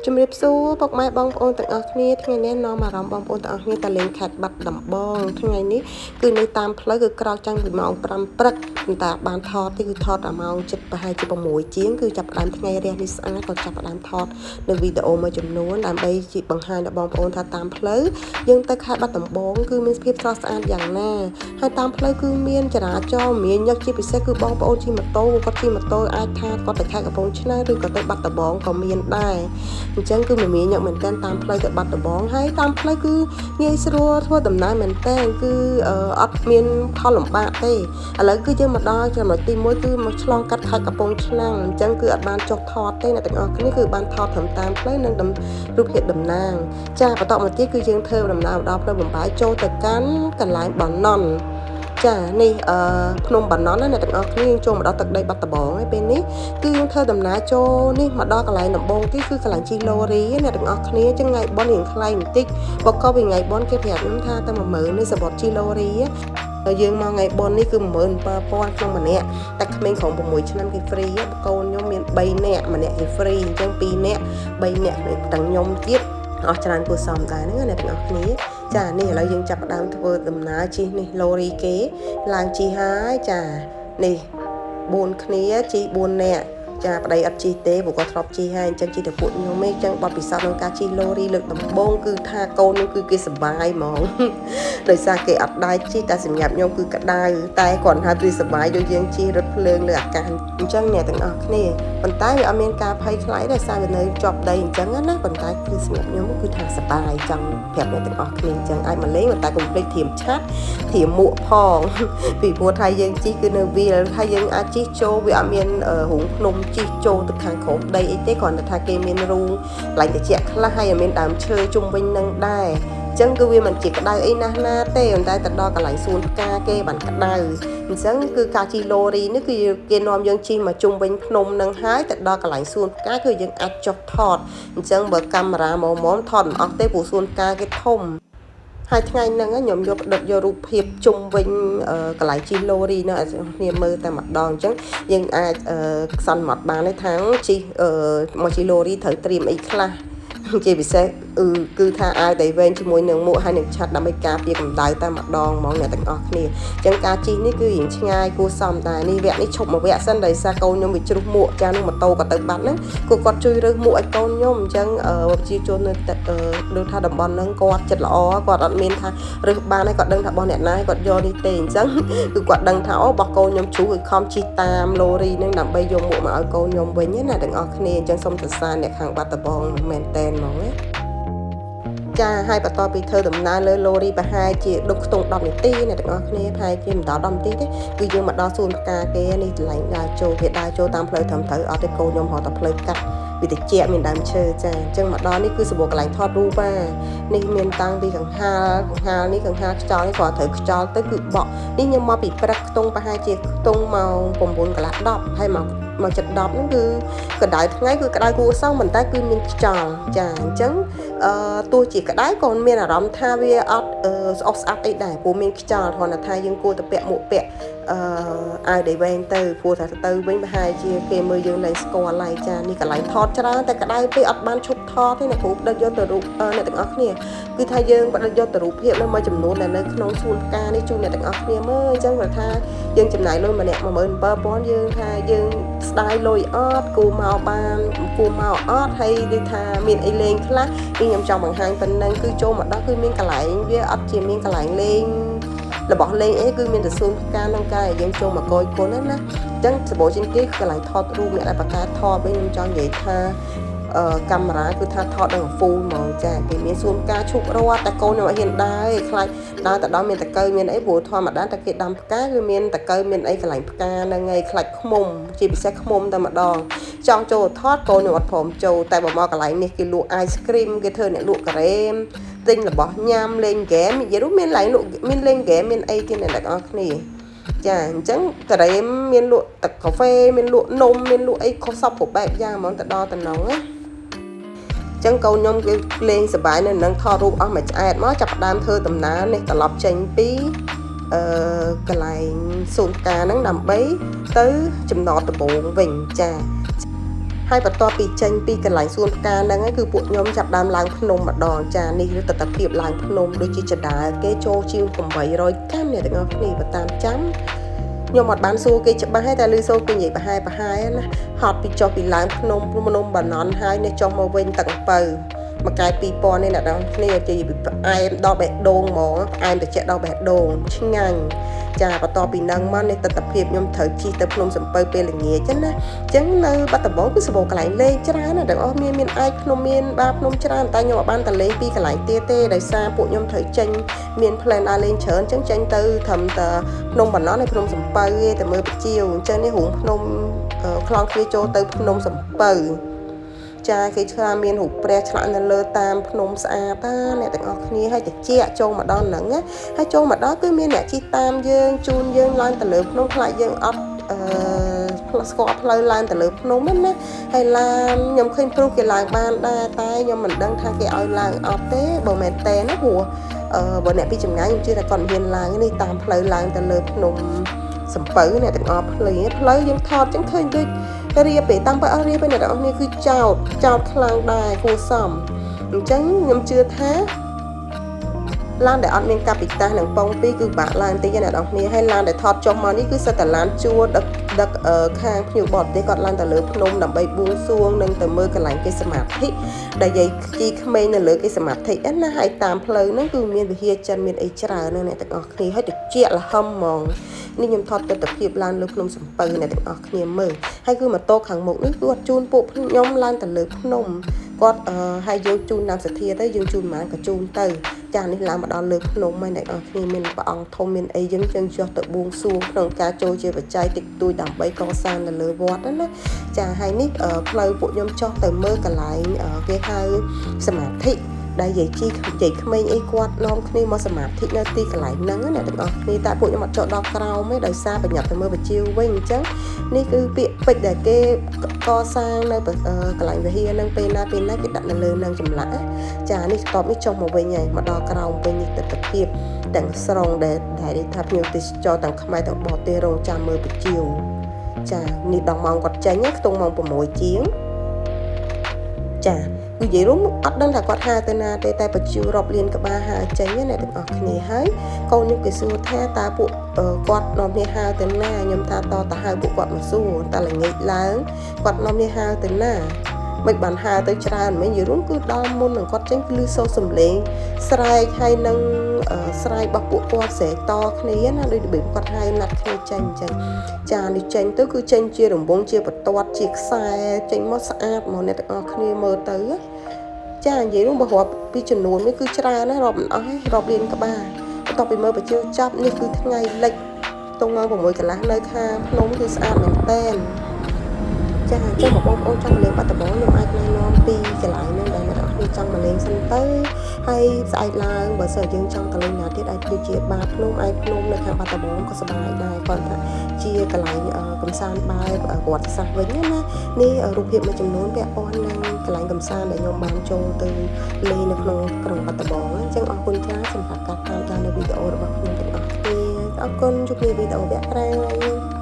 ជំរាបសួរពុកម៉ែបងប្អូនទាំងអស់គ្នាថ្ងៃនេះនាំអារម្មណ៍បងប្អូនទាំងអស់គ្នាទៅលេងខេត្តបាត់ដំបងថ្ងៃនេះគឺនៅតាមផ្លូវគឺក្រោកចាំងពីម៉ោង5ព្រឹកតែបានថតទីគឺថតដល់ម៉ោង7ប្រហែលជា6ជាងគឺចាប់ផ្ដើមថ្ងៃរះនេះស្អាតក៏ចាប់ផ្ដើមថតនៅវីដេអូមួយចំនួនដើម្បីជាបង្ហាញដល់បងប្អូនថាតាមផ្លូវយើងទៅខេត្តបាត់ដំបងគឺមានភាពស្រស់ស្អាតយ៉ាងណាហើយតាមផ្លូវគឺមានចរាចរណ៍មានញឹកជាពិសេសគឺបងប្អូនជិះម៉ូតូគាត់ជិះម៉ូតូអាចថាគាត់ទៅខេត្តកំពង់ឆ្នាំងឬក៏ទៅបាត់ដំបងក៏មានដែរអញ្ចឹងគឺមិនមានញឹកមែនតើតាមផ្លូវទៅបាត់ដំបងហើយតាមផ្លូវគឺងាយស្រួលធ្វើដំណើរមែនតើគឺអត់មានផលលំបាកទេឥឡូវគឺយើងមកដល់ចំណុចទី1គឺមកឆ្លងកាត់ខេត្តកំពង់ឆ្នាំងអញ្ចឹងគឺអត់បានចុះថតទេអ្នកទាំងអស់គ្នាគឺបានថតត្រឹមតាមផ្លូវនិងរូបភាពតំណាងចាបន្តមកទៀតគឺយើងធ្វើដំណើរដល់ផ្លូវបំផាយចូលទៅកាន់កន្លែងបាណន់ចានេះភ្នំបាណន់ណាអ្នកទាំងអស់គ្នាយើងចូលមកដល់ទឹកដីបាត់ដំបងហើយពេលនេះគឺយើងធ្វើដំណើរចូលនេះមកដល់កន្លែងដំបងទីគឺកន្លែងជិះឡូរីអ្នកទាំងអស់គ្នាចឹងថ្ងៃបុណ្យរៀងថ្លៃបន្តិចបកកពីថ្ងៃបុណ្យគេប្រាប់ខ្ញុំថាតែ10000នេះសម្រាប់ជិះឡូរីយើងមកថ្ងៃបុណ្យនេះគឺ17000ក្នុងម្នាក់តែក្មេងក្រុម6ឆ្នាំគេហ្វ្រីបកូនខ្ញុំមាន3នាក់ម្នាក់គេហ្វ្រីអញ្ចឹង2នាក់3នាក់ទាំងខ្ញុំទៀតអស់ច្រើនគួរសមដែរហ្នឹងអ្នកទាំងអស់គ្នាចានេះឥឡូវយើងចាប់ផ្ដើមធ្វើដំណើរជិះនេះឡូរីគេឡើងជិះហើយចានេះ4គ្នាជិះ4នាក់ចាប្តីអត់ជិះទេព្រោះគាត់ធ្លាប់ជិះហើយអញ្ចឹងជិះតែពួកខ្ញុំឯងអញ្ចឹងបទពិសោធន៍ក្នុងការជិះឡូរីលើកដំបូងគឺថាកូនខ្ញុំគឺគេសប្បាយហ្មងដោយសារគេអត់ដែរជិះតែសម្រាប់ខ្ញុំគឺក្តៅតែគាត់ថាវាសប្បាយដូចយើងជិះរថភ្លើងលើអាកាសអញ្ចឹងអ្នកទាំងអស់គ្នាប៉ុន្តែវាអត់មានការភ័យខ្លាចដោយសារវានៅជាប់ដីអញ្ចឹងណាប៉ុន្តែគឺសម្រាប់ខ្ញុំគឺថាសប្បាយចង់ប្រាប់អ្នកទាំងអស់គ្នាអញ្ចឹងអាចមកលេងតែកុំភ្លេចធៀមឆាត់ធៀមមួកផងពីព្រោះថាយើងជិះគឺនៅវាលហើយយើងអាចជិះចូលវាអត់មានរូងភ្នំជិះចូលទៅខាងក្រោមដីអីទេគ្រាន់តែថាគេមានរូងកន្លែងត្រជាក់ខ្លះហើយមានដើមឈើជុំវិញនឹងដែរអញ្ចឹងគឺវាមិនជាក្តៅអីណាស់ណាទេប៉ុន្តែទៅដល់កន្លែងសួនផ្កាគេបានក្តៅអញ្ចឹងគឺការជិះឡូរីនេះគឺគេនាំយើងជិះមកជុំវិញភ្នំនឹងហើយទៅដល់កន្លែងសួនផ្កាគឺយើងអាចចុះថតអញ្ចឹងបើកាមេរ៉ាមកថតមិនអស់ទេព្រោះសួនផ្កាគេធំហើយថ្ងៃហ្នឹងខ្ញុំយកផ្ដិតយករូបភាពជុំវិញកន្លែងជិះឡូរីនៅឲ្យគ្នាមើលតែម្ដងអញ្ចឹងយើងអាចសន្មត់បានទេថាជិះមកជិះឡូរីត្រូវត្រៀមអីខ្លះជាពិសេសគឺថាអាវដៃវែងជាមួយនឹងមួកហើយនឹងឆាត់ដើម្បីការពារកម្ដៅតែម្ដងហ្មងអ្នកទាំងអស់គ្នាអញ្ចឹងការជិះនេះគឺរៀងឆ្ងាយគួរសមដែរនេះវគ្គនេះឈប់មួយវគ្គសិនដោយសារកូនខ្ញុំវាជ្រុះមួកចាស់នឹងម៉ូតូក៏ទៅបាត់ហ្នឹងគាត់ជួយរើសមួកឲ្យកូនខ្ញុំអញ្ចឹងប្រជាជននៅដូចថាតំបន់ហ្នឹងគាត់ចិត្តល្អគាត់អត់មានថារើសបានហើយគាត់ដឹងថារបស់អ្នកណាគាត់យកនេះទេអញ្ចឹងគឺគាត់ដឹងថាអូរបស់កូនខ្ញុំជ្រុះគឺខំជិះតាមឡូរីហ្នឹងដើម្បីយកមួកមកឲ្យកូនខ្ញុំវិញណាទាំងអស់គ្នាអញ្ចឹងសូមសរសើរអ្នកខាងបាត់ដំបងមែនតែនហ្មងណាចាហើយបន្តពីធ្វើដំណើរលើឡូរីប្រហែលជាដុំខ្ទង់10នាទីអ្នកទាំងអស់គ្នាប្រហែលជាមិនដល់10នាទីទេគឺយើងមកដល់សួនផ្កាគេនេះកន្លែងដើរចូលគេដើរចូលតាមផ្លូវត្រឹមត្រូវអត់ទេកូនខ្ញុំហៅតែផ្លូវកាត់វាតិចមានដើមឈើចាអញ្ចឹងមកដល់នេះគឺសម្បូរកន្លែងថតរូបនេះមានតាំងពីកង្ហាលនេះកង្ហាលខ្យល់នេះគាត់ត្រូវខ្យល់ទៅគឺបក់នេះខ្ញុំមកពីព្រឹកខ្ទង់ប្រហែលជាខ្ទង់ម៉ោង9កន្លះ10ហើយមកចិត្ត10ហ្នឹងគឺក្តៅថ្ងៃគឺក្តៅគួរសមប៉ុន្តែគឺមានខ្យល់ចាអញ្ចឹងទោះជាក្តៅក៏មានអារម្មណ៍ថាវាអត់ស្អុះស្អាប់អីដែរព្រោះមានខ្យល់គ្រាន់តែថាយើងគួរតែពាក់មួកពាក់អាវដៃវែងទៅព្រោះថាទៅវិញប្រហែលជាគេមើលយើងលែងស្គាល់ហើយចានេះកន្លែងថតច្រើនតែក្តៅពេកអត់បានឈប់ថតទេអ្នកគ្រូផ្ដិតយកទៅរូបអ្នកទាំងអស់គ្នាគឺថាយើងផ្ដិតយកទៅរូបភាពនៅមួយចំនួនដែលនៅក្នុងសួនផ្កានេះជូនអ្នកទាំងអស់គ្នាមើលអញ្ចឹងគាត់ថាយើងចំណាយលុយម្នាក់17000យើងថាយើងស្ដាយលុយអត់គូមកបានគូមកអត់ហើយដូចថាមានអីលេងខ្លះខ្ញុំចង់បង្ហាញប៉ុណ្ណឹងគឺចូលមកដល់គឺមានកន្លែងវាអត់ជាមានកន្លែងលេងរបស់លេងអីគឺមានតែសួនផ្កាក្នុងកាយយើងចូលមកកយគុណណាអញ្ចឹងសម្បូរជាងគេកន្លែងថតរូបអ្នកដែលបកកើតថតវិញខ្ញុំចង់និយាយថាកាមេរ៉ាគឺថាថតដល់ហ្វូលហ្មងចាគេមានសួនផ្កាឈប់រត់តែកូនខ្ញុំអត់ហ៊ានដើរខ្លាចដើរទៅដល់មានតកៅមានអីព្រោះធម្មតាតែគេដាំផ្កាគឺមានតកៅមានអីកន្លែងផ្កាហ្នឹងឯងខ្លាចឃ្មុំជាពិសេសឃ្មុំតែម្ដងចង់ចូលថតកូនខ្ញុំអត់ព្រមចូលតែបើមកកន្លែងនេះគេលក់អាយស្គ្រីមគេធ្វើអ្នកលក់ការ៉េមទិញរបស់ញ៉ាំលេងហ្គេមនិយាយរួមមានឡៃលក់មានលេងហ្គេមមានអីគេអ្នកទាំងអស់គ្នាចាអញ្ចឹងការ៉េមមានលក់ទឹកកាហ្វេមានលក់នំមានលក់អីខុសសពគ្រប់បែបយ៉ាងហ្មងទៅដល់តំណងណាចឹងកូនខ្ញុំគេលេងសប្បាយនៅនឹងថតរូបអស់មួយឆ្អែតមកចាប់ផ្ដើមធ្វើដំណើរនេះត្រឡប់ចេញពីកន្លែងសួនផ្កាហ្នឹងដើម្បីទៅចំណតដំបងវិញចា ហើយបន្ទាប់ពីចេញពីកន្លែងសួនផ្កាហ្នឹងគឺពួកខ្ញុំចាប់ដើមឡើងភ្នំម្ដងចានេះគឺទស្សនវិជ្ជាឡើងភ្នំដូចជាចដាគេចូលជាង800កាំអ្នកទាំងអស់គ្នាបើតាមចាំខ្ញុំអត់បានសួរគេច្បាស់ទេតែឮសូរគេនិយាយប្រហែលណាហត់ពីចុះពីឡើងភ្នំបាណន់ហើយនេះចុះមកវិញទឹកអំពៅមួយកែ2000នេះអ្នកទាំងគ្នានិយាយពីផ្អែមដល់បេះដូងហ្មងផ្អែមត្រជាក់ដល់បេះដូងឆ្ងាញ់ចាបន្ទាប់ពីហ្នឹងមកនេះទស្សនវិជ្ជាខ្ញុំត្រូវជិះទៅភ្នំសំពៅពេលល្ងាចណាអញ្ចឹងនៅបាត់ដំបងគឺសម្បូរកន្លែងលេងច្រើនណាស់ទាំងអស់មានឯកភ្នំមានបាភ្នំច្រើនតែខ្ញុំអត់បានទៅលេងពីកន្លែងទៀតទេដោយសារពួកខ្ញុំត្រូវចេញមាន plan ដើរលេងច្រើនអញ្ចឹងចេញទៅត្រឹមតែភ្នំបាណន់ហើយភ្នំសំពៅទេតែមើលបជាវអញ្ចឹងនេះរូងភ្នំខ្លងទ្វារចូលទៅភ្នំសំពៅចាគេឆ្លាមានរូបព្រះឆ្លាក់នៅលើតាមភ្នំស្អាតអ្នកទាំងអស់គ្នាហើយតិចចូលមកដល់ហ្នឹងហើយចូលមកដល់គឺមានអ្នកជិះតាមយើងជូនយើងឡើងទៅលើភ្នំខ្លាចយើងអត់ស្គាល់ផ្លូវឡើងទៅលើភ្នំហ្នឹងណាហើយឡានខ្ញុំឃើញព្រោះគេឡើងបានដែរតែខ្ញុំមិនដឹងថាគេឲ្យឡើងអត់ទេបើមែនទេណាព្រោះបើអ្នកពីចម្ងាយខ្ញុំជឿថាគាត់មិនហ៊ានឡើងនេះតាមផ្លូវឡើងទៅលើភ្នំសំពៅអ្នកទាំងអស់ផ្លូវយើងថតចឹងឃើញដូចរៀបទេតាមបើអស់រៀបឯអ្នកទាំងអស់គ្នាគឺចោតខ្លាំងដែរគួរសមអញ្ចឹងខ្ញុំជឿថាឡានដែលអត់មានកាពីតានិងពងពីរគឺបាក់ឡើងតិចអ្នកទាំងអស់គ្នាហើយឡានដែលថតចុះមកនេះគឺសិតតែឡានជួលដឹកខាងភ្ញៀវបរទេសគាត់ឡើងទៅលើភ្នំដើម្បីបួងសួងនិងទៅមើលកន្លែងគេសមាធិដែលយាយជីក្មេងនៅលើគេសមាធិណាហើយតាមផ្លូវហ្នឹងគឺមានវិហារចិនមានអីច្រើនអ្នកទាំងអស់គ្នាហើយតិចលហឹមហ្មងនេះខ្ញុំថតទស្សនវិជ្ជាឡើងលើភ្នំសំពៅអ្នកទាំងអស់គ្នាមើលហើយគឺម៉ូតូខាងមុខនេះគឺអត់ជូនពួកខ្ញុំឡើងទៅលើភ្នំគាត់ហើយយើងជូនតាមសទ្ធាទៅយើងជូនប៉ុន្មានក៏ជូនទៅចានេះឡើងមកដល់លើភ្នំហើយអ្នកនរគ្នាមានព្រះអង្គធំមានអីយើងចុះទៅបួងសួងក្នុងការចូលជាបច្ច័យតិចតួចដើម្បីកសាងនៅលើវត្តណាចាហើយនេះផ្លូវពួកខ្ញុំចុះទៅមើលកន្លែងគេហៅសមាធិដែលយាយជីយាយក្មេងអីគាត់នាំគ្នាមកសមាធិនៅទីកន្លែងហ្នឹងណាទាំងអស់គ្នាតែពួកខ្ញុំអត់ចុះដល់ក្រោមទេដោយសារប្រញាប់ទៅមើលបជាវវិញអញ្ចឹងនេះគឺពាក្យពេចន៍ដែលគេកសាងនៅកន្លែងវិហារហ្នឹងពេលណាគេដាក់នៅលើនឹងចម្លាក់ចានេះស្ទប់នេះចុះមកវិញហើយមកដល់ក្រោមវិញនេះទស្សនវិជ្ជាទាំងស្រុងដែលថាភ្ញៀវទេសចរទាំងខ្មែរទាំងបរទេសរងចាំមើលបជាវចានេះដល់ម៉ោងគាត់ចេញខ្ទង់ម៉ោង6ជាងចានិយាយរួមអត់ដឹងថាគាត់ហៅទៅណាទេតែបជាវរាប់លានក្បាលហៅចេញណាទាំងអស់គ្នាហើយកូននេះគេសួរថាតើពួកគាត់នាំគ្នាហៅទៅណាខ្ញុំថាតទៅហៅពួកគាត់មកសួរតែល្ងាចឡើងគាត់នាំគ្នាហៅទៅណាមិនបានហៅទៅច្រើនមិននិយាយរួមគឺដល់មុននឹងគាត់ចេញគឺលឺសូរសំឡេងស្រែកហើយនឹងស្រែករបស់ពួកគាត់ស្រែកតគ្នាណាដូចរបៀបគាត់ហៅណាត់គ្នាចេញអញ្ចឹងចានេះចេញទៅគឺចេញជារង្វង់ជាបន្ទាត់ជាខ្សែចេញមកស្អាតមកអ្នកទាំងអស់គ្នាមើលទៅចានិយាយរួមបើរាប់ពីចំនួននេះគឺច្រើនណាស់រាប់មិនអស់ទេរាប់លានក្បាលបន្ទាប់ពីមើលបជាវចាប់នេះគឺថ្ងៃលិចតងម៉ោង6កន្លះនៅខាងភ្នំគឺស្អាតមែនទែនចាអញ្ចឹងបងប្អូនចង់លេងបាត់ដំបងខ្ញុំអាចណែនាំពីកន្លែងហ្នឹងដែលអ្នកនរគ្នាចង់មកលេងសិនទៅហើយស្អែកឡើងបើសិនយើងចង់ទៅលេងណាទៀតអាចដូចជាបាតភ្នំឯកភ្នំនៅខាងបាត់ដំបងក៏សប្បាយដែរគាត់ថាជាកន្លែងកំសាន្តបែបប្រវត្តិសាស្ត្រវិញណានេះរូបភាពមួយចំនួនពាក់ព័ន្ធនឹងកន្លែងកំសាន្តដែលខ្ញុំបានចូលទៅលេងនៅក្នុងក្រុងបាត់ដំបងអញ្ចឹងអរគុណច្រើនសម្រាប់ការតាមដាននៅវីដេអូរបស់ខ្ញុំទាំងអស់គ្នាអរគុណជួបគ្នាវីដេអូវគ្គក្រោយ